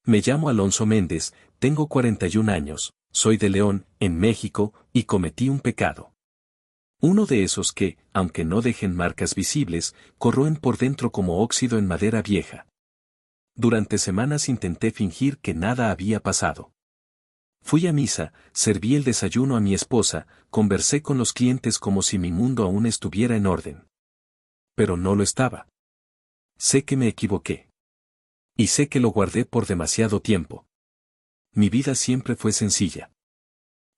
Me llamo Alonso Méndez, tengo 41 años, soy de León, en México, y cometí un pecado. Uno de esos que, aunque no dejen marcas visibles, corroen por dentro como óxido en madera vieja. Durante semanas intenté fingir que nada había pasado. Fui a misa, serví el desayuno a mi esposa, conversé con los clientes como si mi mundo aún estuviera en orden. Pero no lo estaba. Sé que me equivoqué. Y sé que lo guardé por demasiado tiempo. Mi vida siempre fue sencilla.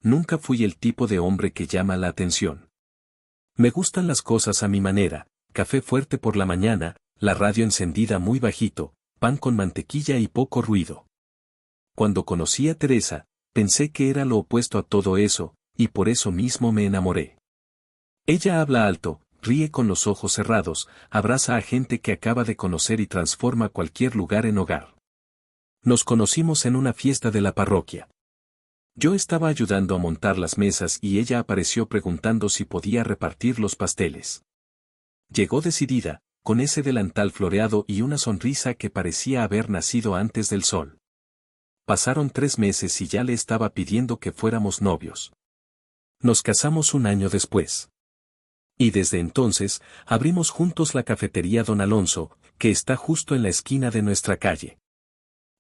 Nunca fui el tipo de hombre que llama la atención. Me gustan las cosas a mi manera, café fuerte por la mañana, la radio encendida muy bajito, pan con mantequilla y poco ruido. Cuando conocí a Teresa, pensé que era lo opuesto a todo eso, y por eso mismo me enamoré. Ella habla alto, ríe con los ojos cerrados, abraza a gente que acaba de conocer y transforma cualquier lugar en hogar. Nos conocimos en una fiesta de la parroquia. Yo estaba ayudando a montar las mesas y ella apareció preguntando si podía repartir los pasteles. Llegó decidida, con ese delantal floreado y una sonrisa que parecía haber nacido antes del sol. Pasaron 3 meses y ya le estaba pidiendo que fuéramos novios. Nos casamos un año después. Y desde entonces, abrimos juntos la cafetería Don Alonso, que está justo en la esquina de nuestra calle.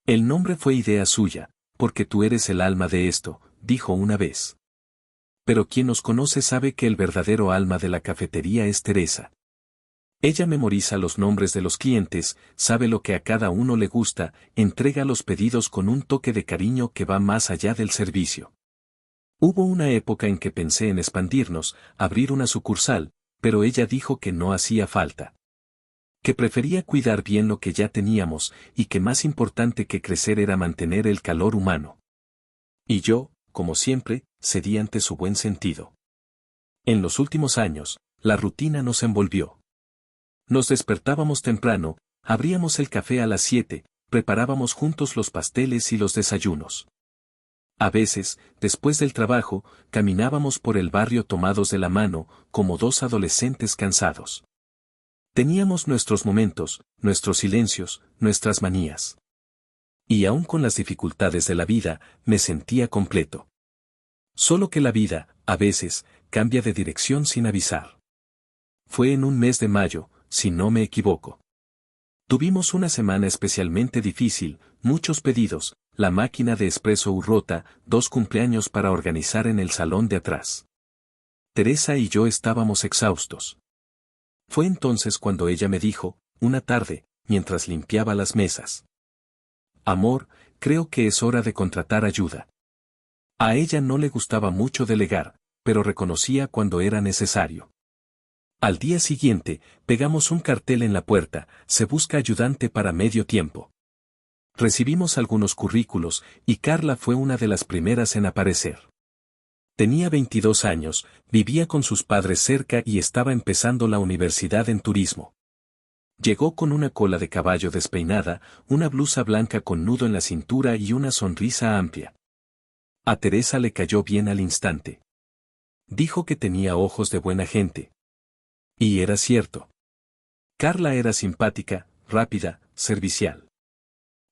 El nombre fue idea suya, porque tú eres el alma de esto, dijo una vez. Pero quien nos conoce sabe que el verdadero alma de la cafetería es Teresa. Ella memoriza los nombres de los clientes, sabe lo que a cada uno le gusta, entrega los pedidos con un toque de cariño que va más allá del servicio. Hubo una época en que pensé en expandirnos, abrir una sucursal, pero ella dijo que no hacía falta. Que prefería cuidar bien lo que ya teníamos, y que más importante que crecer era mantener el calor humano. Y yo, como siempre, cedí ante su buen sentido. En los últimos años, la rutina nos envolvió. Nos despertábamos temprano, abríamos el café a las 7, preparábamos juntos los pasteles y los desayunos. A veces, después del trabajo, caminábamos por el barrio tomados de la mano, como dos adolescentes cansados. Teníamos nuestros momentos, nuestros silencios, nuestras manías. Y aun con las dificultades de la vida, me sentía completo. Solo que la vida, a veces, cambia de dirección sin avisar. Fue en un mes de mayo, si no me equivoco. Tuvimos una semana especialmente difícil, muchos pedidos, la máquina de espresso rota, 2 cumpleaños para organizar en el salón de atrás. Teresa y yo estábamos exhaustos. Fue entonces cuando ella me dijo, una tarde, mientras limpiaba las mesas. Amor, creo que es hora de contratar ayuda. A ella no le gustaba mucho delegar, pero reconocía cuando era necesario. Al día siguiente, pegamos un cartel en la puerta, se busca ayudante para medio tiempo. Recibimos algunos currículos, y Carla fue una de las primeras en aparecer. Tenía 22 años, vivía con sus padres cerca y estaba empezando la universidad en turismo. Llegó con una cola de caballo despeinada, una blusa blanca con nudo en la cintura y una sonrisa amplia. A Teresa le cayó bien al instante. Dijo que tenía ojos de buena gente. Y era cierto. Carla era simpática, rápida, servicial.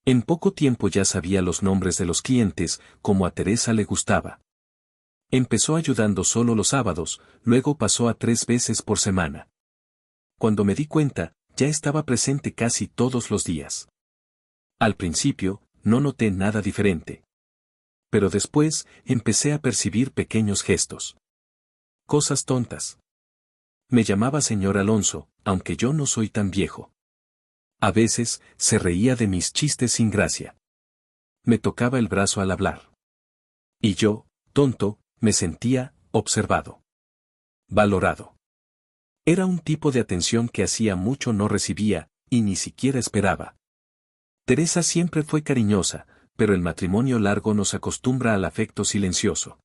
En poco tiempo ya sabía los nombres de los clientes, como a Teresa le gustaba. Empezó ayudando solo los sábados, luego pasó a 3 veces por semana. Cuando me di cuenta, ya estaba presente casi todos los días. Al principio, no noté nada diferente. Pero después, empecé a percibir pequeños gestos. Cosas tontas. Me llamaba señor Alonso, aunque yo no soy tan viejo. A veces, se reía de mis chistes sin gracia. Me tocaba el brazo al hablar. Y yo, tonto, me sentía observado. Valorado. Era un tipo de atención que hacía mucho no recibía, y ni siquiera esperaba. Teresa siempre fue cariñosa, pero el matrimonio largo nos acostumbra al afecto silencioso.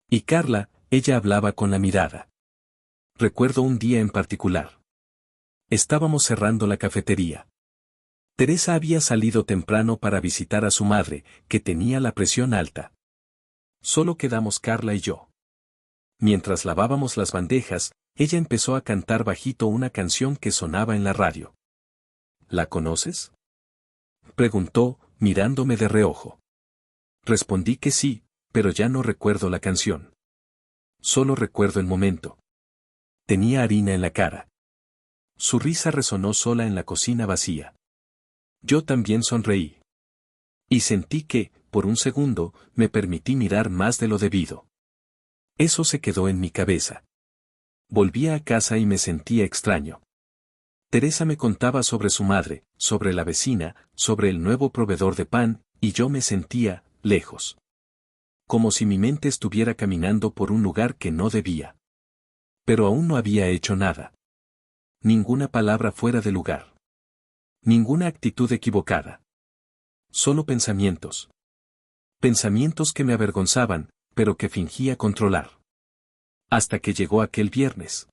Y Carla, ella hablaba con la mirada. Recuerdo un día en particular. Estábamos cerrando la cafetería. Teresa había salido temprano para visitar a su madre, que tenía la presión alta. Solo quedamos Carla y yo. Mientras lavábamos las bandejas, ella empezó a cantar bajito una canción que sonaba en la radio. ¿La conoces?, preguntó, mirándome de reojo. Respondí que sí, pero ya no recuerdo la canción. Solo recuerdo el momento. Tenía harina en la cara. Su risa resonó sola en la cocina vacía. Yo también sonreí. Y sentí que, por un segundo, me permití mirar más de lo debido. Eso se quedó en mi cabeza. Volvía a casa y me sentía extraño. Teresa me contaba sobre su madre, sobre la vecina, sobre el nuevo proveedor de pan, y yo me sentía, lejos. Como si mi mente estuviera caminando por un lugar que no debía. Pero aún no había hecho nada. Ninguna palabra fuera de lugar. Ninguna actitud equivocada. Solo pensamientos. Pensamientos que me avergonzaban, pero que fingía controlar. Hasta que llegó aquel viernes.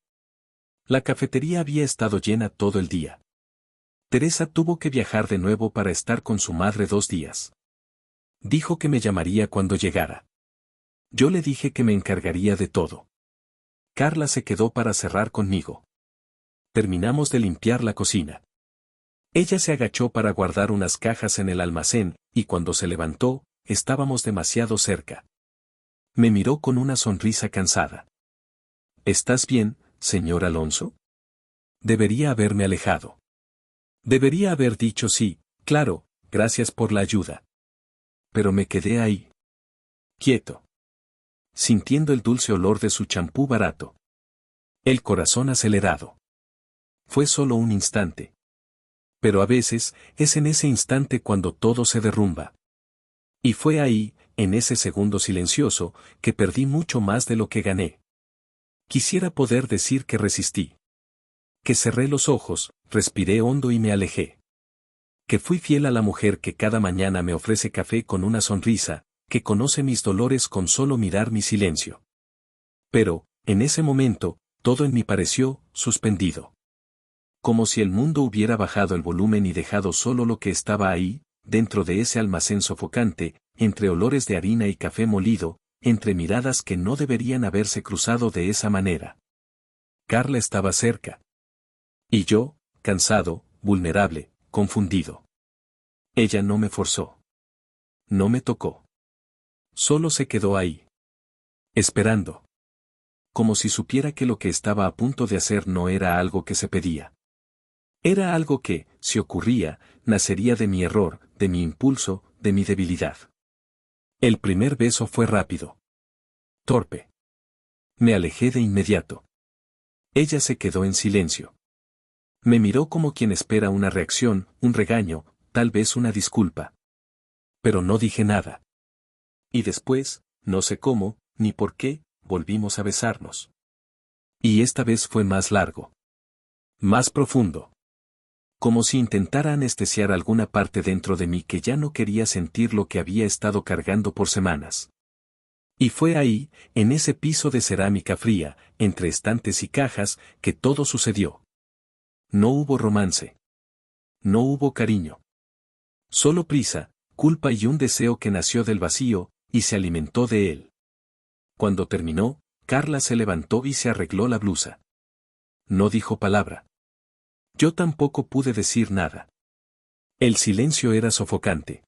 La cafetería había estado llena todo el día. Teresa tuvo que viajar de nuevo para estar con su madre 2 días. Dijo que me llamaría cuando llegara. Yo le dije que me encargaría de todo. Carla se quedó para cerrar conmigo. Terminamos de limpiar la cocina. Ella se agachó para guardar unas cajas en el almacén, y cuando se levantó, estábamos demasiado cerca. Me miró con una sonrisa cansada. ¿Estás bien, señor Alonso? Debería haberme alejado. Debería haber dicho sí, claro, gracias por la ayuda. Pero me quedé ahí. Quieto. Sintiendo el dulce olor de su champú barato. El corazón acelerado. Fue solo un instante. Pero a veces, es en ese instante cuando todo se derrumba. Y fue ahí, en ese segundo silencioso, que perdí mucho más de lo que gané. Quisiera poder decir que resistí. Que cerré los ojos, respiré hondo y me alejé. Que fui fiel a la mujer que cada mañana me ofrece café con una sonrisa, que conoce mis dolores con solo mirar mi silencio. Pero, en ese momento, todo en mí pareció, suspendido. Como si el mundo hubiera bajado el volumen y dejado solo lo que estaba ahí, dentro de ese almacén sofocante, entre olores de harina y café molido, entre miradas que no deberían haberse cruzado de esa manera. Carla estaba cerca. Y yo, cansado, vulnerable, confundido. Ella no me forzó. No me tocó. Solo se quedó ahí. Esperando. Como si supiera que lo que estaba a punto de hacer no era algo que se pedía. Era algo que, si ocurría, nacería de mi error, de mi impulso, de mi debilidad. El primer beso fue rápido. Torpe. Me alejé de inmediato. Ella se quedó en silencio. Me miró como quien espera una reacción, un regaño, tal vez una disculpa. Pero no dije nada. Y después, no sé cómo, ni por qué, volvimos a besarnos. Y esta vez fue más largo. Más profundo. Como si intentara anestesiar alguna parte dentro de mí que ya no quería sentir lo que había estado cargando por semanas. Y fue ahí, en ese piso de cerámica fría, entre estantes y cajas, que todo sucedió. No hubo romance. No hubo cariño. Solo prisa, culpa y un deseo que nació del vacío, y se alimentó de él. Cuando terminó, Carla se levantó y se arregló la blusa. No dijo palabra. Yo tampoco pude decir nada. El silencio era sofocante.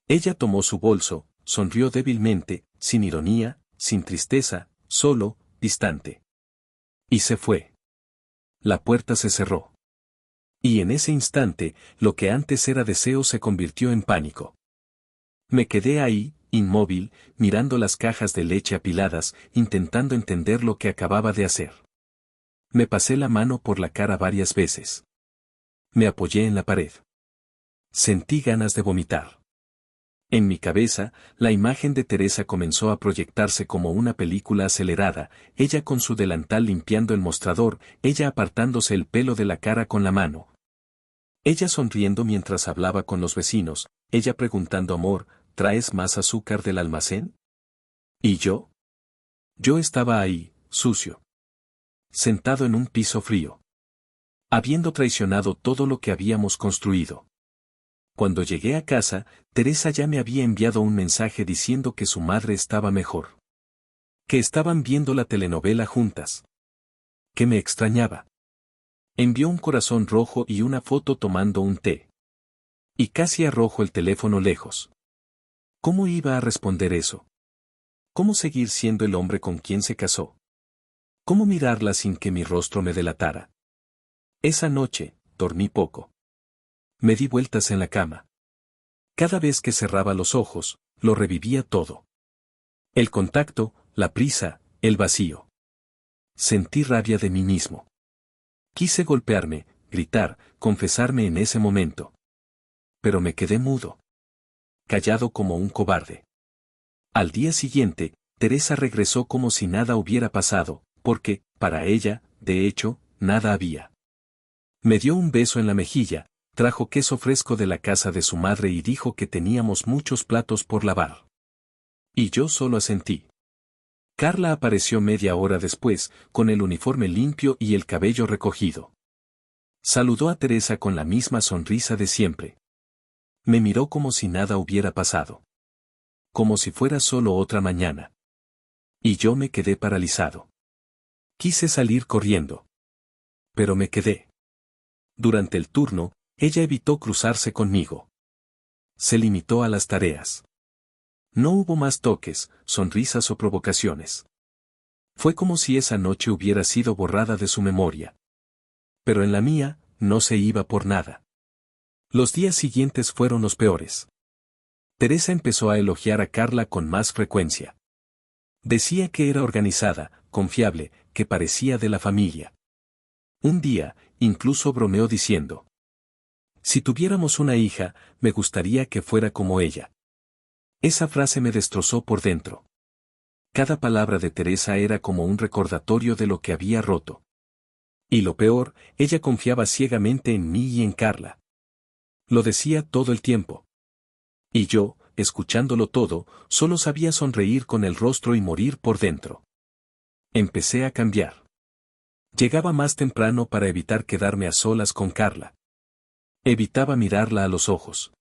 Ella tomó su bolso, sonrió débilmente, sin ironía, sin tristeza, solo, distante. Y se fue. La puerta se cerró. Y en ese instante, lo que antes era deseo se convirtió en pánico. Me quedé ahí, inmóvil, mirando las cajas de leche apiladas, intentando entender lo que acababa de hacer. Me pasé la mano por la cara varias veces. Me apoyé en la pared. Sentí ganas de vomitar. En mi cabeza, la imagen de Teresa comenzó a proyectarse como una película acelerada, ella con su delantal limpiando el mostrador, ella apartándose el pelo de la cara con la mano. Ella sonriendo mientras hablaba con los vecinos, ella preguntando: amor, ¿traes más azúcar del almacén? ¿Y yo? Yo estaba ahí, sucio. Sentado en un piso frío. Habiendo traicionado todo lo que habíamos construido. Cuando llegué a casa, Teresa ya me había enviado un mensaje diciendo que su madre estaba mejor. Que estaban viendo la telenovela juntas. Que me extrañaba. Envió un corazón rojo y una foto tomando un té. Y casi arrojo el teléfono lejos. ¿Cómo iba a responder eso? ¿Cómo seguir siendo el hombre con quien se casó? ¿Cómo mirarla sin que mi rostro me delatara? Esa noche, dormí poco. Me di vueltas en la cama. Cada vez que cerraba los ojos, lo revivía todo. El contacto, la prisa, el vacío. Sentí rabia de mí mismo. Quise golpearme, gritar, confesarme en ese momento. Pero me quedé mudo. Callado como un cobarde. Al día siguiente, Teresa regresó como si nada hubiera pasado, porque, para ella, de hecho, nada había. Me dio un beso en la mejilla, trajo queso fresco de la casa de su madre y dijo que teníamos muchos platos por lavar. Y yo solo asentí. Carla apareció media hora después, con el uniforme limpio y el cabello recogido. Saludó a Teresa con la misma sonrisa de siempre. Me miró como si nada hubiera pasado. Como si fuera solo otra mañana. Y yo me quedé paralizado. Quise salir corriendo. Pero me quedé. Durante el turno, ella evitó cruzarse conmigo. Se limitó a las tareas. No hubo más toques, sonrisas o provocaciones. Fue como si esa noche hubiera sido borrada de su memoria. Pero en la mía, no se iba por nada. Los días siguientes fueron los peores. Teresa empezó a elogiar a Carla con más frecuencia. Decía que era organizada, confiable, que parecía de la familia. Un día, incluso bromeó diciendo: si tuviéramos una hija, me gustaría que fuera como ella. Esa frase me destrozó por dentro. Cada palabra de Teresa era como un recordatorio de lo que había roto. Y lo peor, ella confiaba ciegamente en mí y en Carla. Lo decía todo el tiempo. Y yo, escuchándolo todo, solo sabía sonreír con el rostro y morir por dentro. Empecé a cambiar. Llegaba más temprano para evitar quedarme a solas con Carla. Evitaba mirarla a los ojos.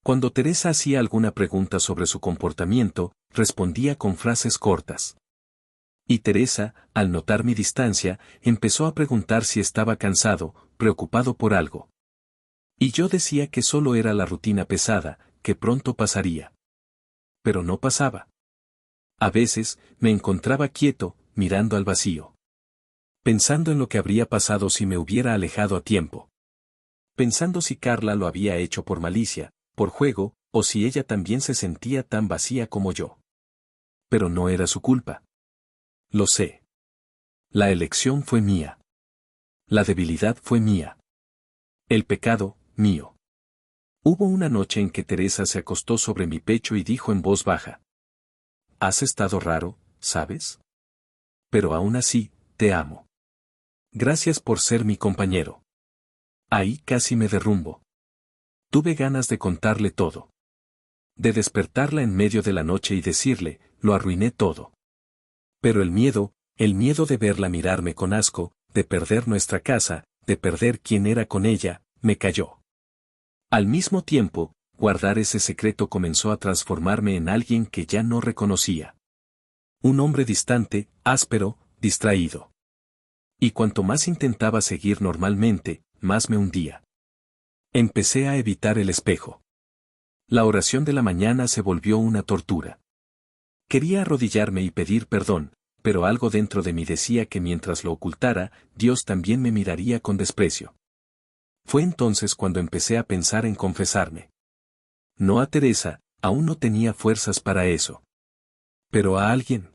Cuando Teresa hacía alguna pregunta sobre su comportamiento, respondía con frases cortas. Y Teresa, al notar mi distancia, empezó a preguntar si estaba cansado, preocupado por algo. Y yo decía que solo era la rutina pesada, que pronto pasaría. Pero no pasaba. A veces, me encontraba quieto, mirando al vacío. Pensando en lo que habría pasado si me hubiera alejado a tiempo. Pensando si Carla lo había hecho por malicia, por juego, o si ella también se sentía tan vacía como yo. Pero no era su culpa. Lo sé. La elección fue mía. La debilidad fue mía. El pecado, mío. Hubo una noche en que Teresa se acostó sobre mi pecho y dijo en voz baja: has estado raro, ¿sabes? Pero aún así, te amo. Gracias por ser mi compañero. Ahí casi me derrumbo. Tuve ganas de contarle todo. De despertarla en medio de la noche y decirle: lo arruiné todo. Pero el miedo de verla mirarme con asco, de perder nuestra casa, de perder quién era con ella, me calló. Al mismo tiempo, guardar ese secreto comenzó a transformarme en alguien que ya no reconocía. Un hombre distante, áspero, distraído. Y cuanto más intentaba seguir normalmente, más me hundía. Empecé a evitar el espejo. La oración de la mañana se volvió una tortura. Quería arrodillarme y pedir perdón, pero algo dentro de mí decía que mientras lo ocultara, Dios también me miraría con desprecio. Fue entonces cuando empecé a pensar en confesarme. No a Teresa, aún no tenía fuerzas para eso. Pero a alguien.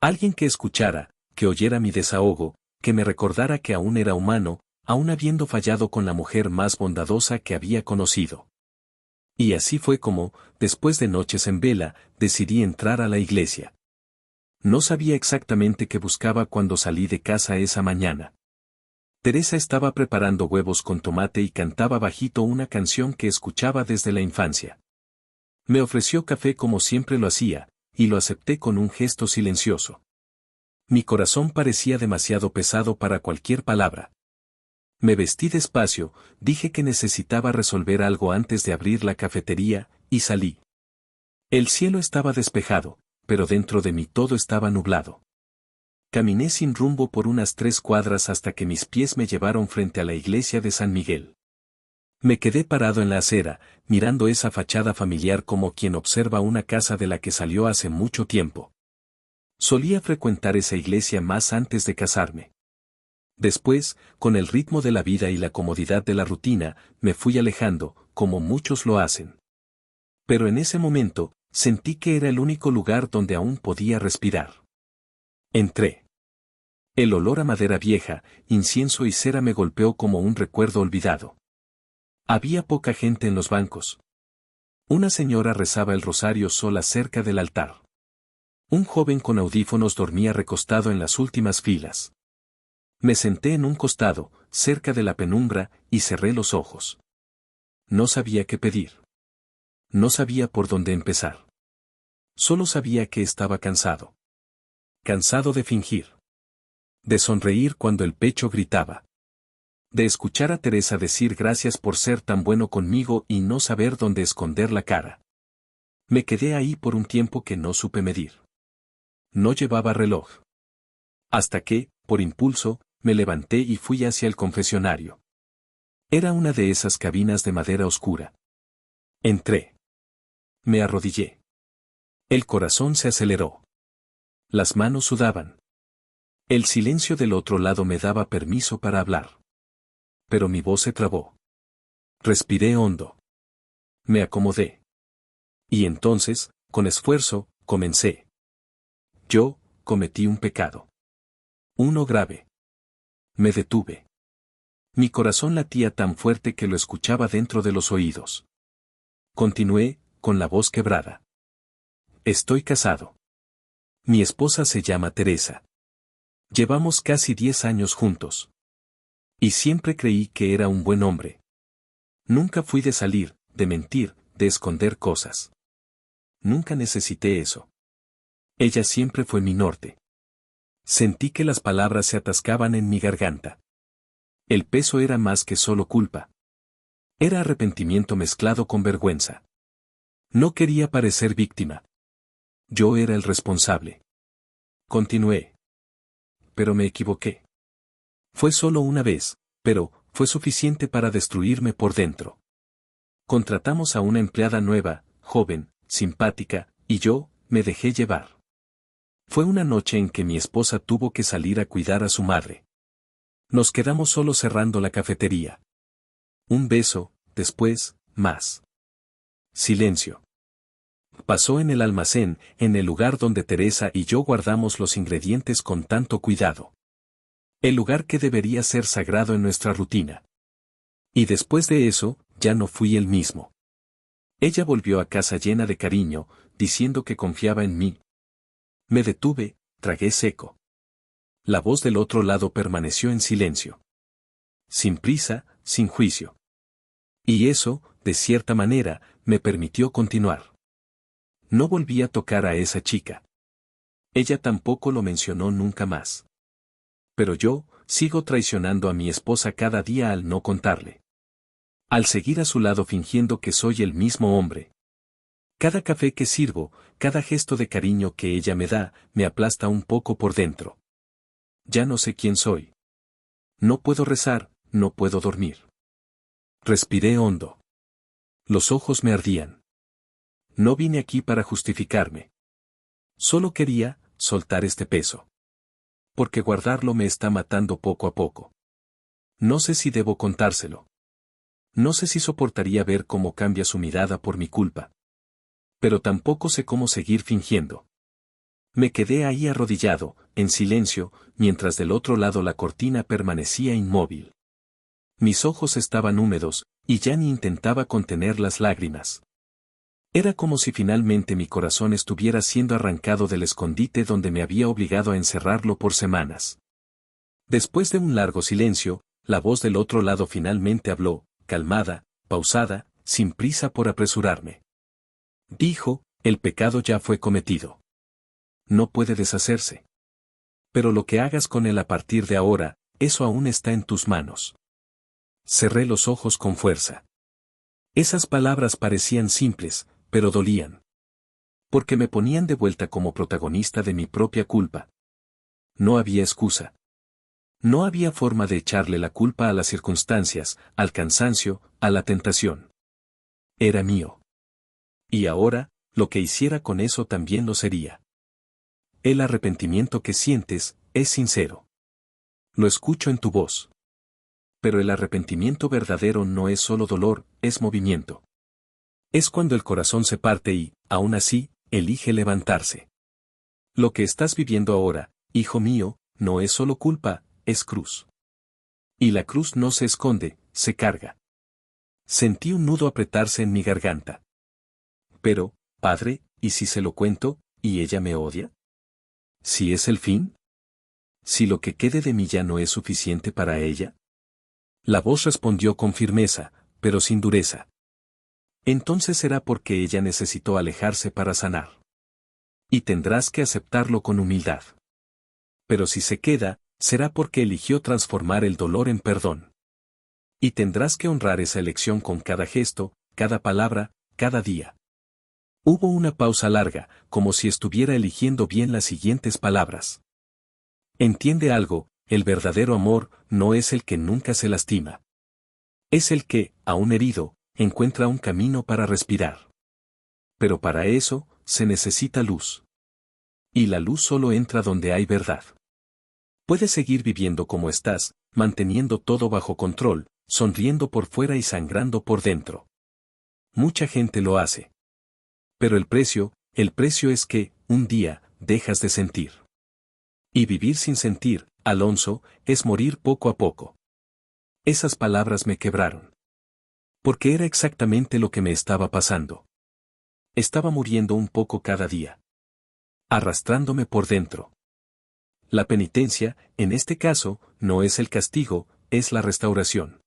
Alguien que escuchara, que oyera mi desahogo, que me recordara que aún era humano, aún habiendo fallado con la mujer más bondadosa que había conocido. Y así fue como, después de noches en vela, decidí entrar a la iglesia. No sabía exactamente qué buscaba cuando salí de casa esa mañana. Teresa estaba preparando huevos con tomate y cantaba bajito una canción que escuchaba desde la infancia. Me ofreció café como siempre lo hacía, y lo acepté con un gesto silencioso. Mi corazón parecía demasiado pesado para cualquier palabra. Me vestí despacio, dije que necesitaba resolver algo antes de abrir la cafetería, y salí. El cielo estaba despejado, pero dentro de mí todo estaba nublado. Caminé sin rumbo por unas 3 cuadras hasta que mis pies me llevaron frente a la iglesia de San Miguel. Me quedé parado en la acera, mirando esa fachada familiar como quien observa una casa de la que salió hace mucho tiempo. Solía frecuentar esa iglesia más antes de casarme. Después, con el ritmo de la vida y la comodidad de la rutina, me fui alejando, como muchos lo hacen. Pero en ese momento, sentí que era el único lugar donde aún podía respirar. Entré. El olor a madera vieja, incienso y cera me golpeó como un recuerdo olvidado. Había poca gente en los bancos. Una señora rezaba el rosario sola cerca del altar. Un joven con audífonos dormía recostado en las últimas filas. Me senté en un costado, cerca de la penumbra, y cerré los ojos. No sabía qué pedir. No sabía por dónde empezar. Solo sabía que estaba cansado. Cansado de fingir. De sonreír cuando el pecho gritaba. De escuchar a Teresa decir gracias por ser tan bueno conmigo y no saber dónde esconder la cara. Me quedé ahí por un tiempo que no supe medir. No llevaba reloj. Hasta que, por impulso, me levanté y fui hacia el confesionario. Era una de esas cabinas de madera oscura. Entré. Me arrodillé. El corazón se aceleró. Las manos sudaban. El silencio del otro lado me daba permiso para hablar. Pero mi voz se trabó. Respiré hondo. Me acomodé. Y entonces, con esfuerzo, comencé. Yo, cometí un pecado. Uno grave. Me detuve. Mi corazón latía tan fuerte que lo escuchaba dentro de los oídos. Continué, con la voz quebrada. Estoy casado. Mi esposa se llama Teresa. Llevamos casi 10 años juntos. Y siempre creí que era un buen hombre. Nunca fui de salir, de mentir, de esconder cosas. Nunca necesité eso. Ella siempre fue mi norte. Sentí que las palabras se atascaban en mi garganta. El peso era más que solo culpa. Era arrepentimiento mezclado con vergüenza. No quería parecer víctima. Yo era el responsable. Continué. Pero me equivoqué. Fue solo una vez, pero fue suficiente para destruirme por dentro. Contratamos a una empleada nueva, joven, simpática, y yo, me dejé llevar. Fue una noche en que mi esposa tuvo que salir a cuidar a su madre. Nos quedamos solos cerrando la cafetería. Un beso, después, más. Silencio. Pasó en el almacén, en el lugar donde Teresa y yo guardamos los ingredientes con tanto cuidado. El lugar que debería ser sagrado en nuestra rutina. Y después de eso, ya no fui el mismo. Ella volvió a casa llena de cariño, diciendo que confiaba en mí. Me detuve, tragué seco. La voz del otro lado permaneció en silencio. Sin prisa, sin juicio. Y eso, de cierta manera, me permitió continuar. No volví a tocar a esa chica. Ella tampoco lo mencionó nunca más. Pero yo, sigo traicionando a mi esposa cada día al no contarle. Al seguir a su lado fingiendo que soy el mismo hombre. Cada café que sirvo, cada gesto de cariño que ella me da, me aplasta un poco por dentro. Ya no sé quién soy. No puedo rezar, no puedo dormir. Respiré hondo. Los ojos me ardían. No vine aquí para justificarme. Solo quería soltar este peso. Porque guardarlo me está matando poco a poco. No sé si debo contárselo. No sé si soportaría ver cómo cambia su mirada por mi culpa. Pero tampoco sé cómo seguir fingiendo. Me quedé ahí arrodillado, en silencio, mientras del otro lado la cortina permanecía inmóvil. Mis ojos estaban húmedos, y ya ni intentaba contener las lágrimas. Era como si finalmente mi corazón estuviera siendo arrancado del escondite donde me había obligado a encerrarlo por semanas. Después de un largo silencio, la voz del otro lado finalmente habló, calmada, pausada, sin prisa por apresurarme. Dijo, el pecado ya fue cometido. No puede deshacerse. Pero lo que hagas con él a partir de ahora, eso aún está en tus manos. Cerré los ojos con fuerza. Esas palabras parecían simples, pero dolían. Porque me ponían de vuelta como protagonista de mi propia culpa. No había excusa. No había forma de echarle la culpa a las circunstancias, al cansancio, a la tentación. Era mío. Y ahora, lo que hiciera con eso también lo sería. El arrepentimiento que sientes es sincero. Lo escucho en tu voz. Pero el arrepentimiento verdadero no es solo dolor, es movimiento. Es cuando el corazón se parte y, aún así, elige levantarse. Lo que estás viviendo ahora, hijo mío, no es solo culpa, es cruz. Y la cruz no se esconde, se carga. Sentí un nudo apretarse en mi garganta. Pero, padre, ¿y si se lo cuento, y ella me odia? ¿Si es el fin? ¿Si lo que quede de mí ya no es suficiente para ella? La voz respondió con firmeza, pero sin dureza. Entonces será porque ella necesitó alejarse para sanar. Y tendrás que aceptarlo con humildad. Pero si se queda, será porque eligió transformar el dolor en perdón. Y tendrás que honrar esa elección con cada gesto, cada palabra, cada día. Hubo una pausa larga, como si estuviera eligiendo bien las siguientes palabras. Entiende algo, el verdadero amor no es el que nunca se lastima. Es el que, aún herido, encuentra un camino para respirar. Pero para eso, se necesita luz. Y la luz solo entra donde hay verdad. Puedes seguir viviendo como estás, manteniendo todo bajo control, sonriendo por fuera y sangrando por dentro. Mucha gente lo hace. Pero el precio es que, un día, dejas de sentir. Y vivir sin sentir, Alonso, es morir poco a poco. Esas palabras me quebraron. Porque era exactamente lo que me estaba pasando. Estaba muriendo un poco cada día. Arrastrándome por dentro. La penitencia, en este caso, no es el castigo, es la restauración.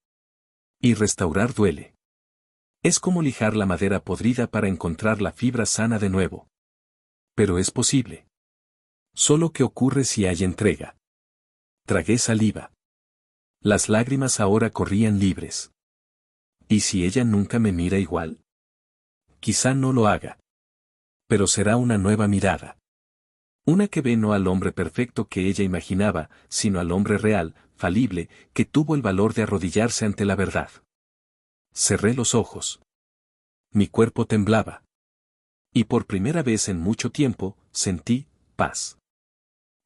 Y restaurar duele. Es como lijar la madera podrida para encontrar la fibra sana de nuevo. Pero es posible. Solo que ocurre si hay entrega. Tragué saliva. Las lágrimas ahora corrían libres. ¿Y si ella nunca me mira igual? Quizá no lo haga. Pero será una nueva mirada. Una que ve no al hombre perfecto que ella imaginaba, sino al hombre real, falible, que tuvo el valor de arrodillarse ante la verdad. Cerré los ojos. Mi cuerpo temblaba. Y por primera vez en mucho tiempo, sentí paz.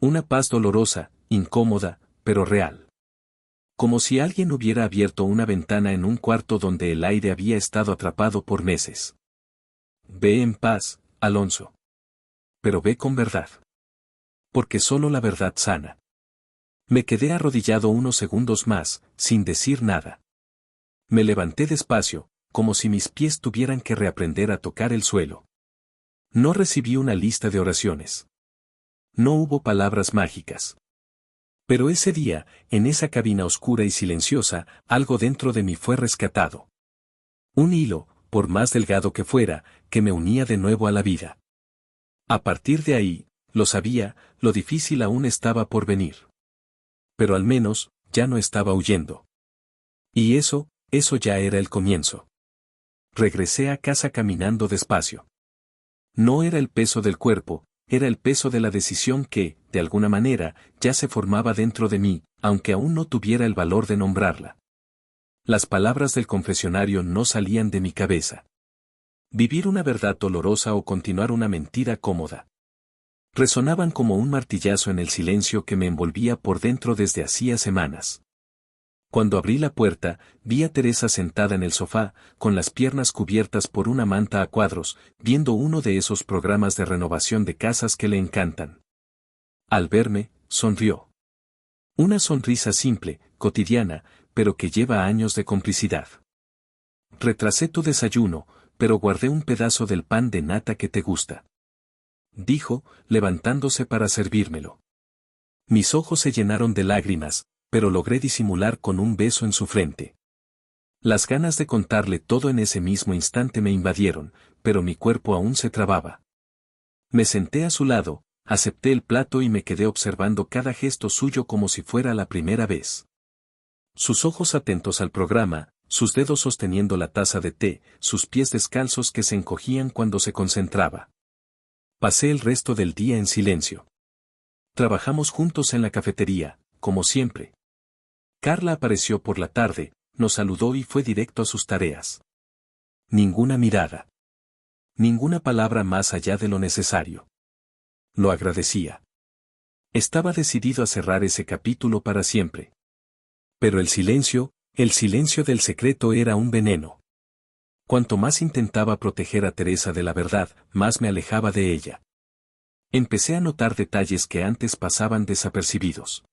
Una paz dolorosa, incómoda, pero real. Como si alguien hubiera abierto una ventana en un cuarto donde el aire había estado atrapado por meses. Ve en paz, Alonso. Pero ve con verdad. Porque solo la verdad sana. Me quedé arrodillado unos segundos más, sin decir nada. Me levanté despacio, como si mis pies tuvieran que reaprender a tocar el suelo. No recibí una lista de oraciones. No hubo palabras mágicas. Pero ese día, en esa cabina oscura y silenciosa, algo dentro de mí fue rescatado. Un hilo, por más delgado que fuera, que me unía de nuevo a la vida. A partir de ahí, lo sabía, lo difícil aún estaba por venir. Pero al menos, ya no estaba huyendo. Y eso ya era el comienzo. Regresé a casa caminando despacio. No era el peso del cuerpo, era el peso de la decisión que, de alguna manera, ya se formaba dentro de mí, aunque aún no tuviera el valor de nombrarla. Las palabras del confesionario no salían de mi cabeza. Vivir una verdad dolorosa o continuar una mentira cómoda. Resonaban como un martillazo en el silencio que me envolvía por dentro desde hacía semanas. Cuando abrí la puerta, vi a Teresa sentada en el sofá, con las piernas cubiertas por una manta a cuadros, viendo uno de esos programas de renovación de casas que le encantan. Al verme, sonrió. Una sonrisa simple, cotidiana, pero que lleva años de complicidad. Retrasé tu desayuno, pero guardé un pedazo del pan de nata que te gusta. Dijo, levantándose para servírmelo. Mis ojos se llenaron de lágrimas, pero logré disimular con un beso en su frente. Las ganas de contarle todo en ese mismo instante me invadieron, pero mi cuerpo aún se trababa. Me senté a su lado, acepté el plato y me quedé observando cada gesto suyo como si fuera la primera vez. Sus ojos atentos al programa, sus dedos sosteniendo la taza de té, sus pies descalzos que se encogían cuando se concentraba. Pasé el resto del día en silencio. Trabajamos juntos en la cafetería, como siempre. Carla apareció por la tarde, nos saludó y fue directo a sus tareas. Ninguna mirada. Ninguna palabra más allá de lo necesario. Lo agradecía. Estaba decidido a cerrar ese capítulo para siempre. Pero el silencio del secreto era un veneno. Cuanto más intentaba proteger a Teresa de la verdad, más me alejaba de ella. Empecé a notar detalles que antes pasaban desapercibidos.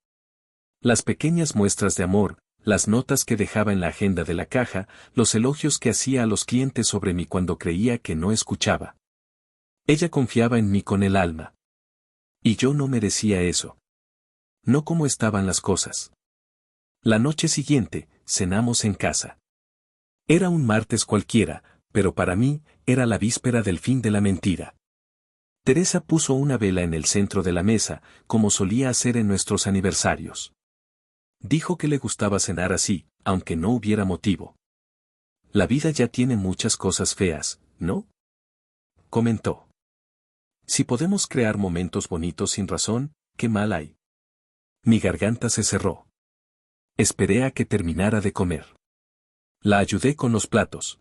Las pequeñas muestras de amor, las notas que dejaba en la agenda de la caja, los elogios que hacía a los clientes sobre mí cuando creía que no escuchaba. Ella confiaba en mí con el alma. Y yo no merecía eso. No como estaban las cosas. La noche siguiente, cenamos en casa. Era un martes cualquiera, pero para mí, era la víspera del fin de la mentira. Teresa puso una vela en el centro de la mesa, como solía hacer en nuestros aniversarios. Dijo que le gustaba cenar así, aunque no hubiera motivo. La vida ya tiene muchas cosas feas, ¿no? Comentó. Si podemos crear momentos bonitos sin razón, ¿qué mal hay? Mi garganta se cerró. Esperé a que terminara de comer. La ayudé con los platos.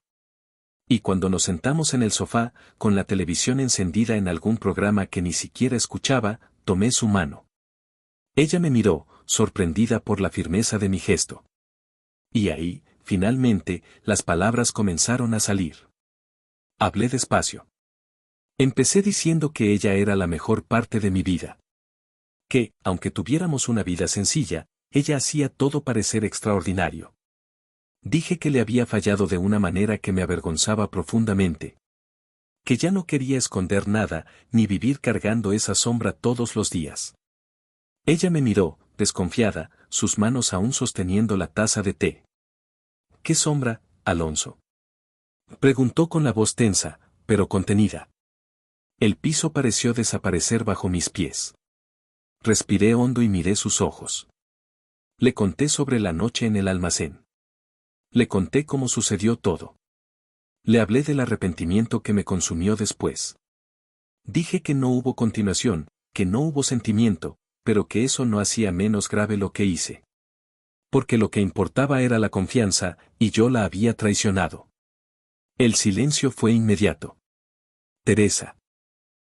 Y cuando nos sentamos en el sofá, con la televisión encendida en algún programa que ni siquiera escuchaba, tomé su mano. Ella me miró, sorprendida por la firmeza de mi gesto. Y ahí, finalmente, las palabras comenzaron a salir. Hablé despacio. Empecé diciendo que ella era la mejor parte de mi vida. Que, aunque tuviéramos una vida sencilla, ella hacía todo parecer extraordinario. Dije que le había fallado de una manera que me avergonzaba profundamente. Que ya no quería esconder nada, ni vivir cargando esa sombra todos los días. Ella me miró, desconfiada, sus manos aún sosteniendo la taza de té. ¿Qué sombra, Alonso? Preguntó con la voz tensa, pero contenida. El piso pareció desaparecer bajo mis pies. Respiré hondo y miré sus ojos. Le conté sobre la noche en el almacén. Le conté cómo sucedió todo. Le hablé del arrepentimiento que me consumió después. Dije que no hubo continuación, que no hubo sentimiento, pero que eso no hacía menos grave lo que hice. Porque lo que importaba era la confianza, y yo la había traicionado. El silencio fue inmediato. Teresa.